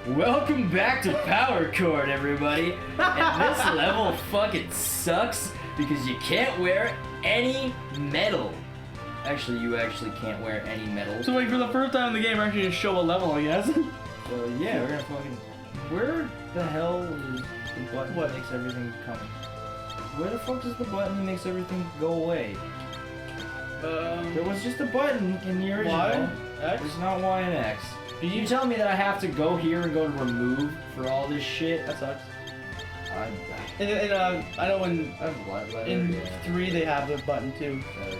Welcome back to PowerCord, everybody. And this level fucking sucks because you can't wear any metal. Actually, you actually can't wear any metal. So, like, for the first time in the game, we're actually gonna show a level, I guess. Well, yeah, we're gonna fucking... Where the hell is the button that makes everything come? Where the fuck does the button that makes everything go away? There was just a button in the original. Y? X? There's not Y and X. Did you tell me that I have to go here and go to remove for all this shit? That sucks. I know in 3 they have the button too. I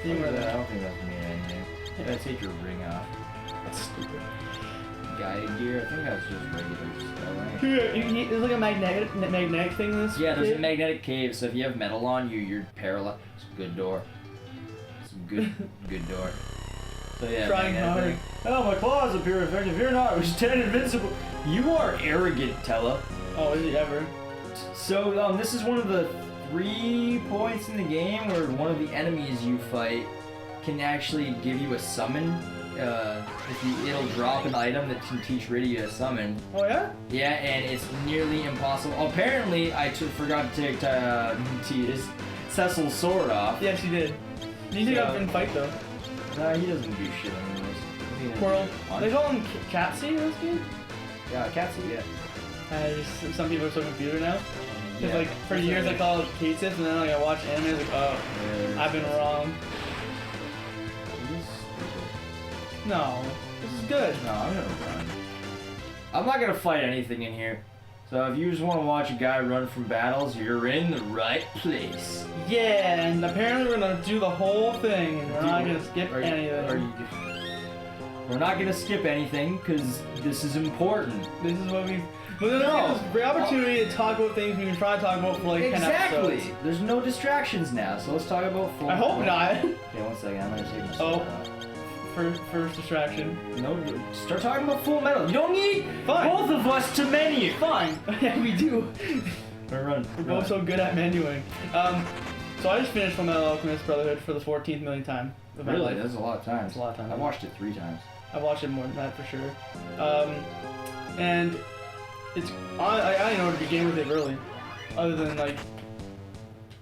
don't think that's me anything. You gotta take your ring off. That's stupid. Guided gear, I think that's just regular stuff, right? Yeah, there's like a magnetic thing in this. Yeah, there's a magnetic cave, so if you have metal on you, you're paralyzed. It's a good door. It's a good door. So yeah, trying hard. Oh, my claws appear effective. You're not. We're 10 invincible. You are arrogant, Tella. Oh, is he ever? So this is one of the 3 points in the game where one of the enemies you fight can actually give you a summon. It'll drop an item that can teach Rydia a summon. Oh yeah? Yeah, and it's nearly impossible. Apparently, I forgot to take Tia's Cecil's sword off. Yeah, she did. You need to go and fight though. Nah, he doesn't do shit anyways. Squirrel. They call him Catsy in this game? Yeah, Catsy, yeah. Some people are so confused now. Cause Yeah. like for years I called it Katsif, and then like I watch anime, like oh, Yeah, I've been wrong. No, this is good. No, I'm gonna run. I'm not gonna fight anything in here. So if you just want to watch a guy run from battles, you're in the right place. Yeah, and apparently we're gonna do the whole thing, and we're not gonna skip anything. We're not gonna skip anything because this is important. This is what we. But then no. This great opportunity to talk about things we can try to talk about for like 10 episodes. Exactly. There's no distractions now, so let's talk about Fullmetal. I hope not. Okay, 1 second. I'm gonna take my sword off. First distraction. No, start talking about Fullmetal. You don't need both of us to menu. Fine. Yeah, we do. Run. We're both so good at menuing. So I just finished Fullmetal Alchemist Brotherhood for the 14th millionth time. Really? That's a lot of times. That's a lot of times. I watched it 3 times. I've watched it more than that for sure. And it's I don't know where to begin with it really, other than like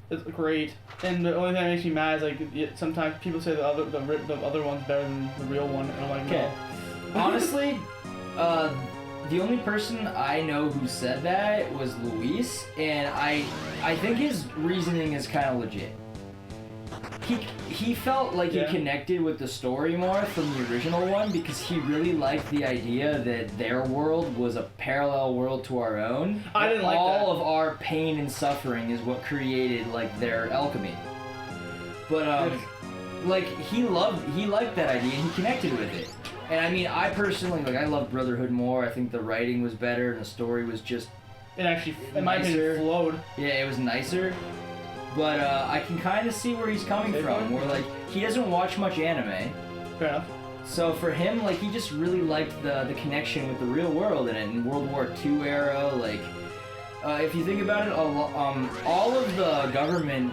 it's great. And the only thing that makes me mad is like sometimes people say the other one's better than the real one, and I'm like, okay. No. Honestly, the only person I know who said that was Luis, and I think his reasoning is kind of legit. He felt like he connected with the story more from the original one because he really liked the idea that their world was a parallel world to our own. I didn't like that. All of our pain and suffering is what created like their alchemy. But like he liked that idea and he connected with it. And I mean, I personally I loved Brotherhood more. I think the writing was better and the story was just it actually, in my opinion, flowed. Yeah, it was nicer. But I can kind of see where he's coming from, where like he doesn't watch much anime. Fair enough. So for him, like he just really liked the connection with the real world in World War II era. Like if you think about it, all of the government,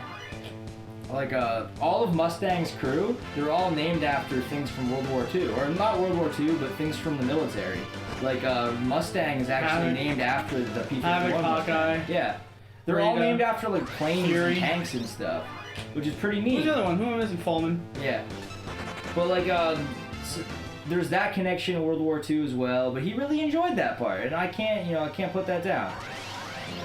like all of Mustang's crew, they're all named after things from World War II, or not World War II, but things from the military. Like Mustang is actually named after the P-51. Havoc, Hawkeye. Yeah. They're all named after like planes and tanks and stuff, which is pretty neat. Who's the other one? Who am I missing? Fallman. Yeah, but like there's that connection in World War II as well. But he really enjoyed that part, and I can't put that down.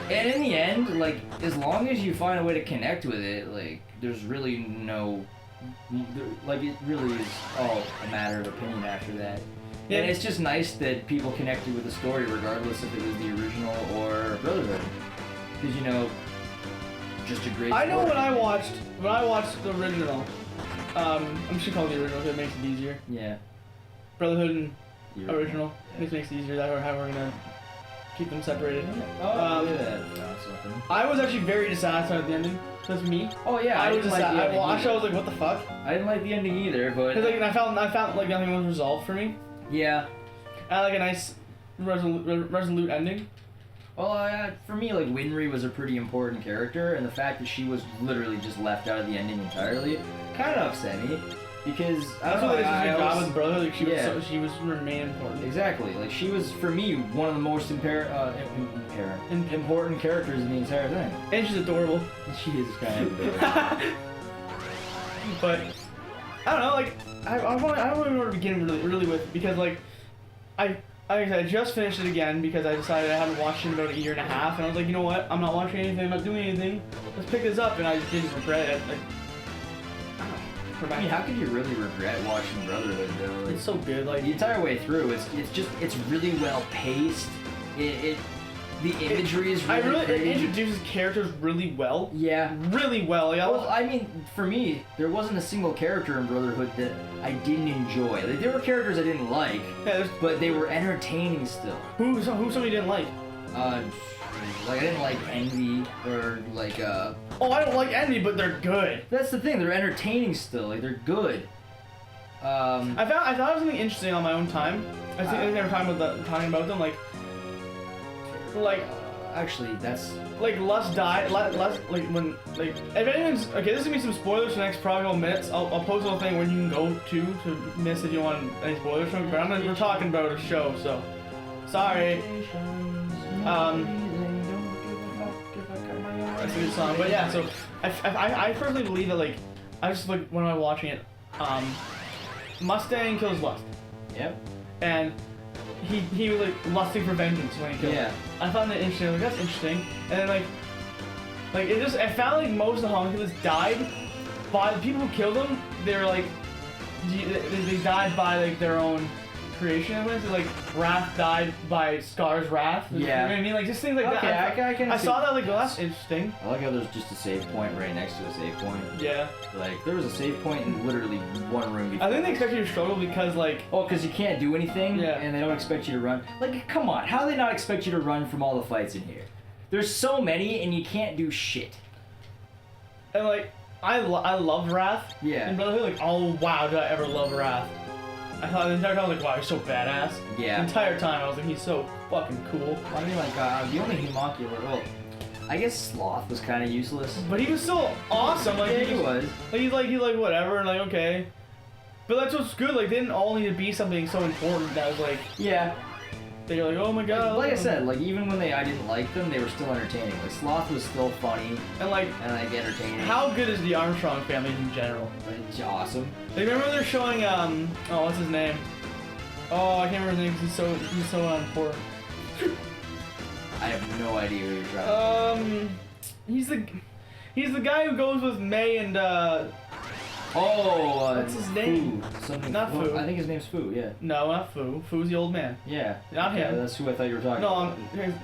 And in the end, like as long as you find a way to connect with it, like there's really no, like it really is all a matter of opinion after that. Yeah. And it's just nice that people connected with the story regardless if it was the original or Brotherhood. Because just a great. I know when I watched the original. I'm just gonna call it the original because it makes it easier. Yeah. Brotherhood and original. It makes it easier that how we're gonna keep them separated. Oh, yeah. I was actually very dissatisfied with the ending. That's me. Oh yeah. I was dissatisfied. I watched. I was like, what the fuck? I didn't like the ending either, but. Cause like I found like nothing was resolved for me. Yeah. I had like a nice resolute ending. Well, for me, like, Winry was a pretty important character, and the fact that she was literally just left out of the ending entirely kind of upset me. because I That's don't know. what they did a good job always- with Brotherhood. Like, Yeah. she was remain important. Exactly. Like she was for me one of the most important characters in the entire thing. And she's adorable. She is kind of adorable. But I don't know, like I don't even know where to begin really with, because like I just finished it again because I decided I hadn't watched it in about a year and a half, and I was like, you know what, I'm not watching anything, I'm not doing anything, let's pick this up, and I just didn't regret it. Like, I mean, how could you really regret watching Brotherhood though? Like, it's so good, like the entire way through, it's really well paced. The imagery is really it pretty. introduces characters really well. Yeah. Really well. Like, Well, I mean, for me, there wasn't a single character in Brotherhood that I didn't enjoy. Like, there were characters I didn't like, yeah, but they were entertaining still. who somebody didn't like? Like I didn't like Envy or like Oh, I don't like Envy, but they're good. That's the thing. They're entertaining still. Like they're good. I thought of something interesting on my own time. I think they were talking about them, like actually, that's like Lust died. Lust, like when like if anyone's okay, this is gonna be some spoilers for the next probably couple minutes. I'll post a little thing where you can go to miss if you want any spoilers from it. But we're talking about a show, so sorry. That's a good song, but yeah. So I personally believe that like I just like when I'm watching it, Mustang kills Lust. Yep. And he was like lusting for vengeance when he killed him. I found that interesting. I was like, that's interesting. And then like it just, I found like most of the homunculus died by the people who killed them. They're like they died by like their own creation. I guess. Like Wrath died by Scar's wrath. Yeah. You know what I mean? Like just things like Okay, that. I can I see- saw that like, well, that's interesting. I like how there's just a save point right next to a save point. Yeah. Like there was a save point in literally one room before. I think they expect you to struggle because like. Oh, because you can't do anything, Yeah. and they don't expect you to run. Like, come on, how do they not expect you to run from all the fights in here? There's so many, and you can't do shit. And like I loved Wrath. Yeah. And Brotherhood, like, oh wow, did I ever love Wrath? I thought the entire time I was like, wow, he's so badass. Yeah. The entire time I was like, he's so fucking cool. I mean, like, the only homuncular, well, I guess Sloth was kind of useless. But he was so awesome. Like Yeah, he was. Like he's like whatever, and like okay. But that's what's good. Like they didn't all need to be something so important that was like Yeah. they're like, oh my god. Like I said, like, even when I didn't like them, they were still entertaining. Like, Sloth was still funny And like, and, entertaining. how good is the Armstrong family in general? It's awesome. Like, remember they're showing oh, what's his name? Oh, I can't remember his name 'cause he's so important. I have no idea who you're trying to He's the guy who goes with May and what's his name? Fu. Something. Not well, Fu. I think his name's Fu, yeah. No, not Fu. Fu's the old man. Yeah. Not Yeah, him. that's who I thought you were talking No, about.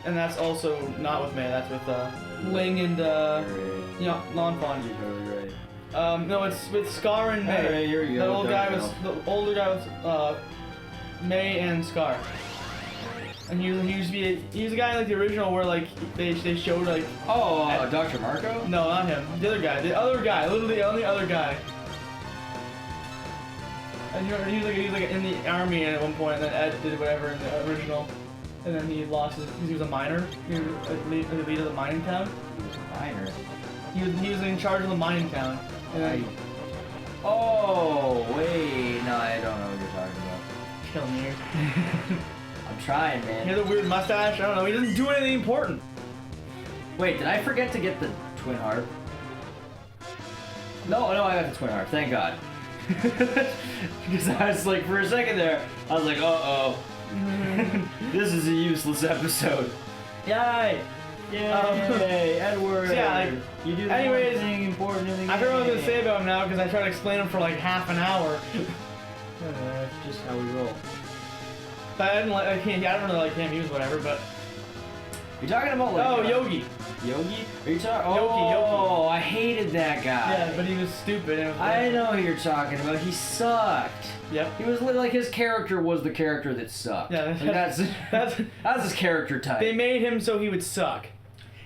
and that's also not with May. That's with Ling and You're right. Lon Fon. You're totally right. No, it's with Scar and May. Alright, here we go. The old guy Don't was know. the older guy was May and Scar. And he used to be he's the guy like the original where like they showed like Oh, Dr. Marco? no, not him, the other guy, literally the only other guy. And he was like in the army at one point, and then Ed did whatever in the original, and then he lost his because he was a miner. He was the lead of the mining town. Miner. He was in charge of the mining town. And then Oh, wait. No, I don't know what you're talking about. kill me. I'm trying, He man. has a weird mustache. I don't know. He doesn't do anything important. Wait, did I forget to get the twin harp? No, I got the twin harp. Thank God. Because I was like, for a second there, I was like, uh-oh. This is a useless episode. Yay! Yay! Edward! so yeah, like, you do the anyways, one thing important in the I forgot what I was gonna game. say about him now because I tried to explain him for like half an hour. That's just how we roll. But I don't really like him. He was whatever. But You're talking about like... oh, Yogi. Yogi? Are you talking... Yogi. Oh, I hated that guy. Yeah, but he was stupid. And it was I know who you're talking about. He sucked. Yep. He was like his character was the character that sucked. Yeah, Like, that's that's his character type. they made him so he would suck.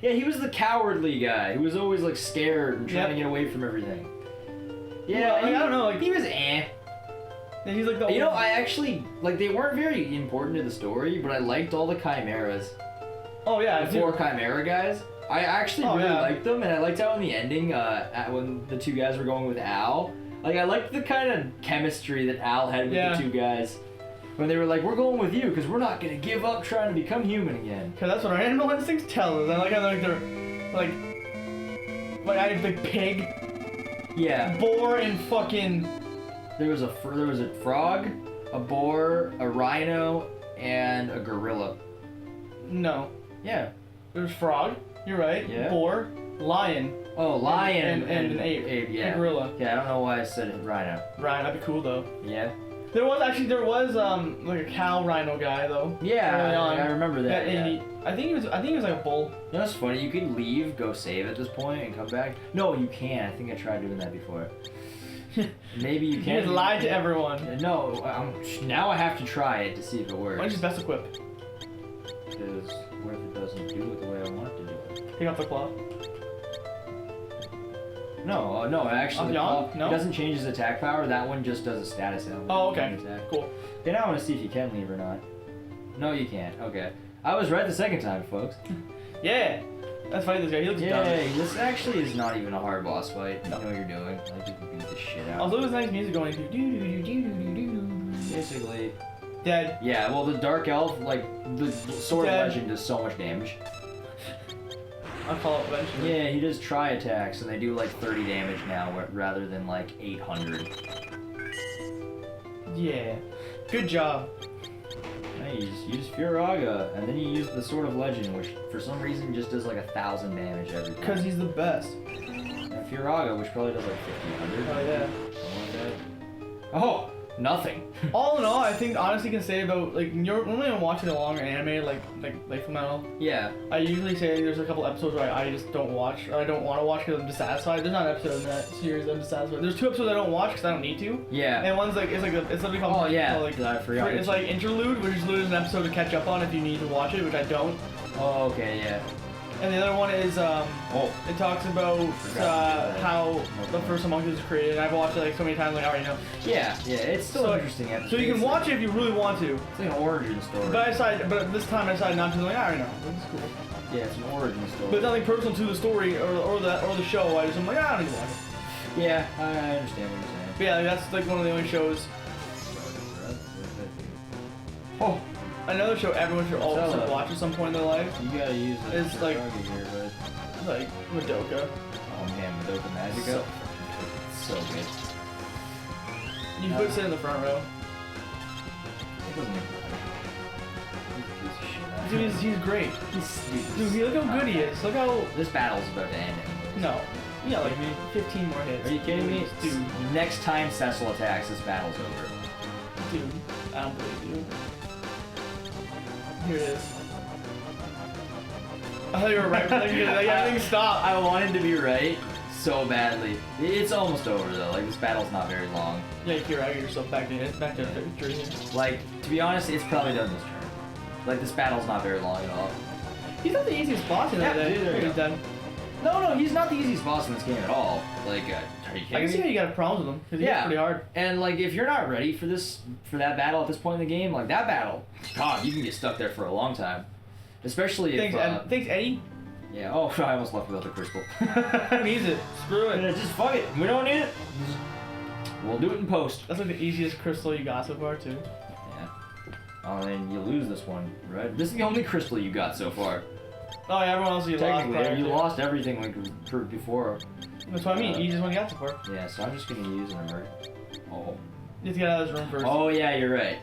Yeah, he was the cowardly guy. He was always like scared and trying Yep. to get away from everything. Yeah, Well, like, I don't know, like- he was eh. And he's like the You know, I actually like they weren't very important to the story, but I liked all the chimeras. oh yeah, The four chimera guys. I actually Oh, really yeah. liked them, and I liked how in the ending, when the two guys were going with Al, Like, I liked the kind of chemistry that Al had with Yeah. the two guys. When they were like, we're going with you because we're not going to give up trying to become human again. Because that's what our animal instincts tell us. I like how they're like I have the pig, Yeah. boar, and fucking... There was a frog, a boar, a rhino, and a gorilla. No. Yeah. There's frog, you're right. Yeah. Boar, lion, Oh, lion and an ape. yeah. A gorilla. Yeah, I don't know why I said it, rhino. Rhino, that'd be cool though. Yeah. There was like a cow rhino guy though. Yeah, Early on. I remember that. And Yeah. I think he was like a bull. You know what's funny? You could leave, go save at this point, and come back. No, you can't. I think I tried doing that before. Maybe you He can. has lied to everyone. No, now I have to try it to see if it works. When's his best equipped? Because what if it doesn't do it the way I want it to do it? Pick up the claw. No, no, actually, the Beyond? claw, No? it doesn't change his attack power. That one just does a status element. Oh, okay. Attack. Cool. Okay, now I want to see if you can leave or not. No, you can't. Okay. I was right the second time, folks. Yeah. That's funny, this guy. He looks dumb. Yeah, this actually is not even a hard boss fight. You know what you're doing. Like, you can beat the shit out. Also, there's nice music going to do. Basically. Dead. Yeah, well, the Dark Elf, like, the Sword of Dead. Legend does so much damage. I'll call it eventually. Yeah, he does tri-attacks, and they do, like, 30 damage now, rather than, like, 800. Yeah. Good job. Yeah, you just use Furaga, and then you use the Sword of Legend, which, for some reason, just does, like, 1,000 damage every time. Because he's the best. And Furaga, which probably does, like, 1,500. Oh, yeah. Something like that. Oh! Nothing. All in all, I think honestly can say about like normally I'm watching a longer anime like Fullmetal. Yeah. I usually say there's a couple episodes where I just don't watch or I don't want to watch because I'm dissatisfied. There's not an episode in that series I'm dissatisfied. There's 2 episodes I don't watch because I don't need to. Yeah. And one's like it's literally called Oh, yeah. like I forgot. it's like interlude, which is literally an episode to catch up on if you need to watch it, which I don't. Oh, okay, yeah. And the other one is Oh. it talks about how the first Among Us was created. I've watched it like so many times, like I already know. Yeah, yeah, it's still So- an interesting episode. So you can watch it if you really want to. It's like an origin story. But this time I decided not to. Like I already know. It's cool. Yeah, it's an origin story. But it's nothing personal to the story or the show. I'm like, I don't need to watch it. Yeah, I understand what you're saying. But yeah, like, that's like one of the only shows. Oh, Another show everyone should also Tell us. watch at some point in their life. you gotta use it. It's like- here, but It's like Madoka. oh man, Madoka Magica, so good. You can put it in the front row. It doesn't make sense. He's a piece of shit. Dude, he's great. Dude, look how good he is. Look how This battle's about to end. Anyways. no. Yeah, like Kidding me? 15 more hits. Are you kidding me? Dude, Next time Cecil attacks, this battle's over. dude, I don't believe you. Here it is. I thought you were right. Like, everything stopped. I wanted to be right so badly. It's almost over though. Like this battle's not very long. Yeah, you can get yourself back to victory here. Like to be honest, it's probably done this turn. Like this battle's not very long at all. He's not the easiest boss in that. Yeah, dude, there you He's go. done. No, he's not the easiest boss in this game at all. Like, are you I can see kidding how me? you got problems with him because he's Yeah. pretty hard. And like, if you're not ready for that battle at this point in the game, like that battle, God, you can get stuck there for a long time. Especially if, Thanks, Eddie. yeah. Oh, I almost left without the crystal. Who needs it? Screw it. Just fuck it. We don't need it. We'll do it in post. That's like the easiest crystal you got so far too. Yeah. Oh, and you lose this one, right? This is the only crystal you got so far. Oh yeah, everyone else you lost. Technically, prior you to. lost everything like before. That's what I mean. Easiest one you got so far. Yeah, so I'm just gonna use an emergency. Oh. You have to get out of this room first. Oh yeah, you're right.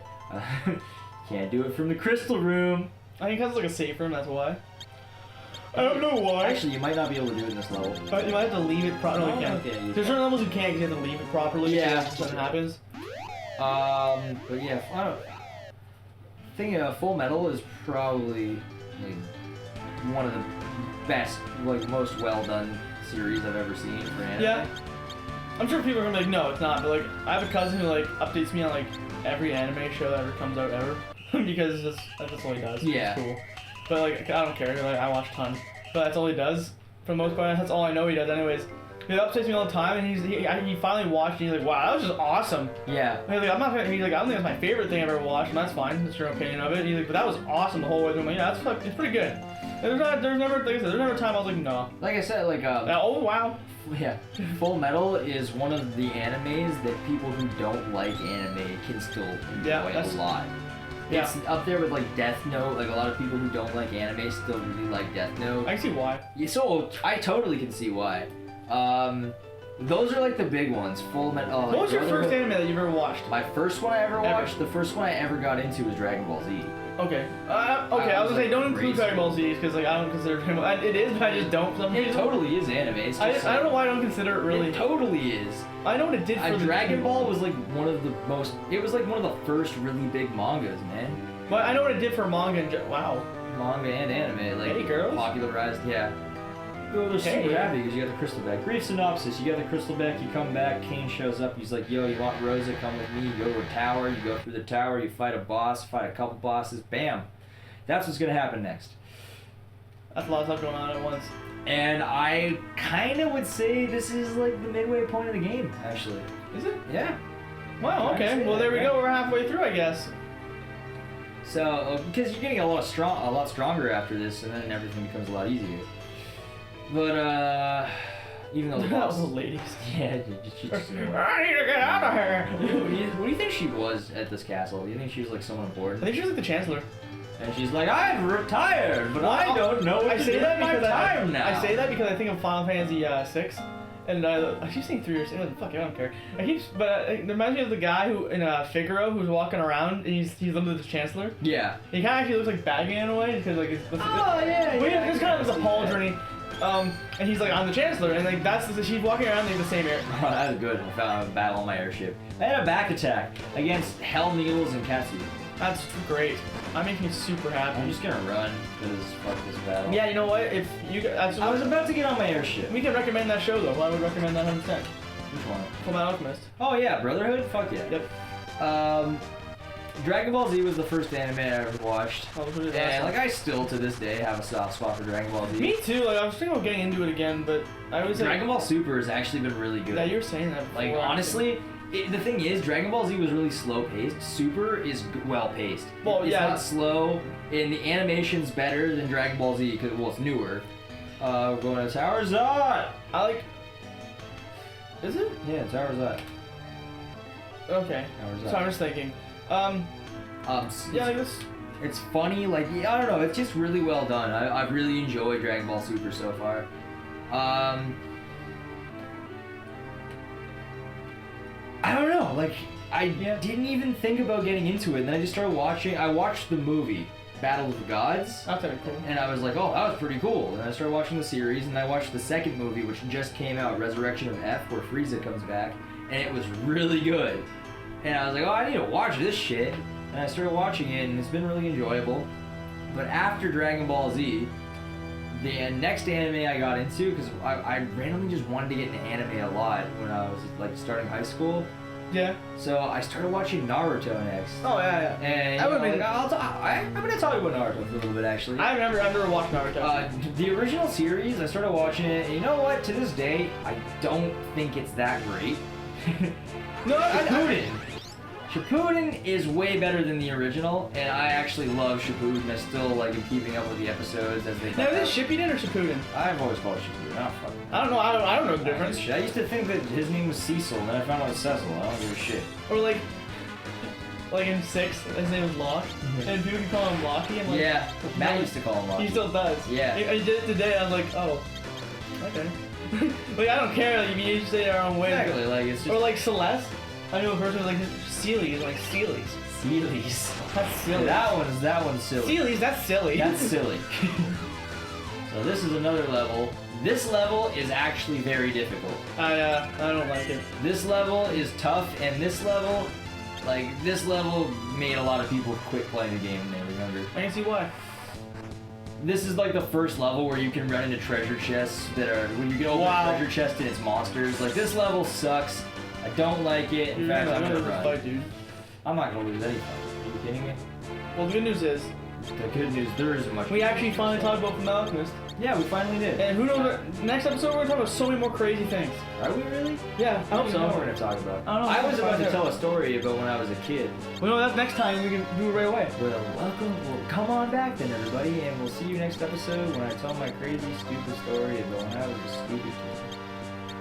Can't do it from the crystal room. I think that's like a safe room. That's why. I don't know why. Actually, you might not be able to do it in this level. But you might have to leave it properly. Oh, No, okay, you There's certain levels you can't because you have to leave it properly. Yeah. So something happens. But yeah, I don't. I think Full Metal is probably like one of the best, like most well done series I've ever seen for anime. Yeah. I'm sure people are gonna be like, no, it's not. But like, I have a cousin who like updates me on like every anime show that ever comes out ever because that's just all he does. Yeah. It's cool. But like, I don't care. Like, I watch tons. But that's all he does. For the most part, that's all I know he does. Anyways, he updates me all the time, and he finally watched, and he's like, wow, that was just awesome. Yeah. And he's like, he's like, I don't think that's my favorite thing I've ever watched, and that's fine. That's your opinion of it. And he's like, but that was awesome the whole way through. I'm like, yeah, it's pretty good. And there's never, like I said, there's never a time I was like, no. Like I said, like Oh wow. Yeah, Full Metal is one of the animes that people who don't like anime can still enjoy a lot. Yeah. It's up there with like Death Note. Like a lot of people who don't like anime still really like Death Note. I can see why. Yeah, so I totally can see why. Those are like the big ones. Full Metal. What was your first anime that you've ever watched? My first one I ever watched. The first one I ever got into was Dragon Ball Z. Okay. I was gonna say don't include Dragon Ball Z because like I don't consider him. It is, but I just don't. For some It reason. totally is anime. It's just I don't know why I don't consider it really. It totally is. I know what it did for the Dragon Ball was like one of the most. It was like one of the first really big mangas, man. But I know what it did for manga. Wow. Manga and anime, like Hey, girls. popularized. Yeah. Oh, they're super happy because you got the crystal bag. Brief synopsis: you got the crystal bag. You come back. Kane shows up. He's like, "Yo, you want Rosa? Come with me." You go to a tower. You go through the tower. You fight a boss. Fight a couple bosses. Bam. That's what's gonna happen next. That's a lot of stuff going on at once. And I kind of would say this is like the midway point of the game, actually. Is it? Yeah. Wow. Okay. Well, there we go. We're halfway through, I guess. So, because you're getting a lot stronger after this, and then everything becomes a lot easier. But even though the boss, those ladies. yeah, she just, I need to get out of here. what do you think she was at this castle? Do you think she was like someone I important? think she was like the chancellor. And she's like, I'm retired, but I don't know what to do with my time now. I say that because I think of Final Fantasy VI, and I keep saying 3 years. Fuck, I don't care. It reminds me of the guy who in Figaro who's walking around. And he's literally the chancellor. Yeah. He kind of actually looks like Batman in a way because like it's. It's kind of like a pauldrony. And he's like, I'm the chancellor, and like she's walking around like the same area. Oh, that was good. I found a battle on my airship. I had a back attack against Hell Needles and Katsu. That's great. That makes me super happy. I'm just gonna run because fuck this battle. Yeah, you know what? If you, I was about to get on my airship. We can recommend that show though. Well, I would recommend that 100%. Which one? Fullmetal Alchemist. Oh yeah, Brotherhood. Fuck yeah. Yep. Dragon Ball Z was the first anime I ever watched. And like I still to this day have a soft spot for Dragon Ball Z. Me too. Like I was thinking about getting into it again, but I was Dragon Ball Super has actually been really good. Yeah, you were saying that before. Like honestly, the thing is, Dragon Ball Z was really slow paced. Super is well paced. Well, it's yeah, not slow, and the animation's better than Dragon Ball Z because it's newer. We're going to Tower Zot. I like. Is it? Yeah, Tower Zot. Okay. Tower Zot. So I'm just thinking. Yeah, I guess. It's funny, like, I don't know, it's just really well done. I've really enjoyed Dragon Ball Super so far. I don't know, like, I didn't even think about getting into it, and then I just started watching. I watched the movie, Battle of the Gods. That's pretty cool. And I was like, oh, that was pretty cool. And I started watching the series, and I watched the second movie, which just came out, Resurrection of F, where Frieza comes back, and it was really good. And I was like, oh, I need to watch this shit. And I started watching it, and it's been really enjoyable. But after Dragon Ball Z, the next anime I got into, because I randomly just wanted to get into anime a lot when I was like starting high school. Yeah. So I started watching Naruto next. Oh yeah. And I'm gonna tell you about Naruto for a little bit actually. I've never watched Naruto. The original series, I started watching it, and you know what? To this day, I don't think it's that great. No, Shippuden is way better than the original, and I actually love Shippuden. I still like am keeping up with the episodes as they come Now, out. is it Shippuden or Shippuden? I've always called it Shippuden. Oh, fuck. I don't know. I don't know the difference. I used to think that his name was Cecil, and then I found out it was Cecil. I don't give a shit. Or like in 6, his name was Locke, and people can call him Lockie. And like, Yeah, Matt used to call him Locke. He still does. Yeah. I did it today. I was like, oh, okay. Like I don't care. Like you each say our own way. Exactly, like it's just... Or like Celeste. I knew a person was like Sealy's, like Sealy's. Sealy's. That's silly. That one's silly. Sealy's, that's silly. That's silly. So this is another level. This level is actually very difficult. I don't like it. This level is tough, and this level made a lot of people quit playing the game when they were younger. I can see why. This is like the first level where you can run into treasure chests that are, when you can open a treasure chest and it's monsters. Like this level sucks. I don't like it. In fact, I'm gonna run. Fight, dude. I'm not gonna lose any fight. Are you kidding me? Well, the good news is, The good news, there isn't much. we actually finally talked about Fullmetal Alchemist. Yeah, we finally did. And who knows, next episode we're gonna talk about so many more crazy things. Are we really? Yeah, I hope I so. don't know what we're gonna talk about. I don't know. I was about to tell a story about when I was a kid. Well, no, that's next time. We can do it right away. Well, come on back then, everybody, and we'll see you next episode when I tell my crazy, stupid story about when I was a stupid kid.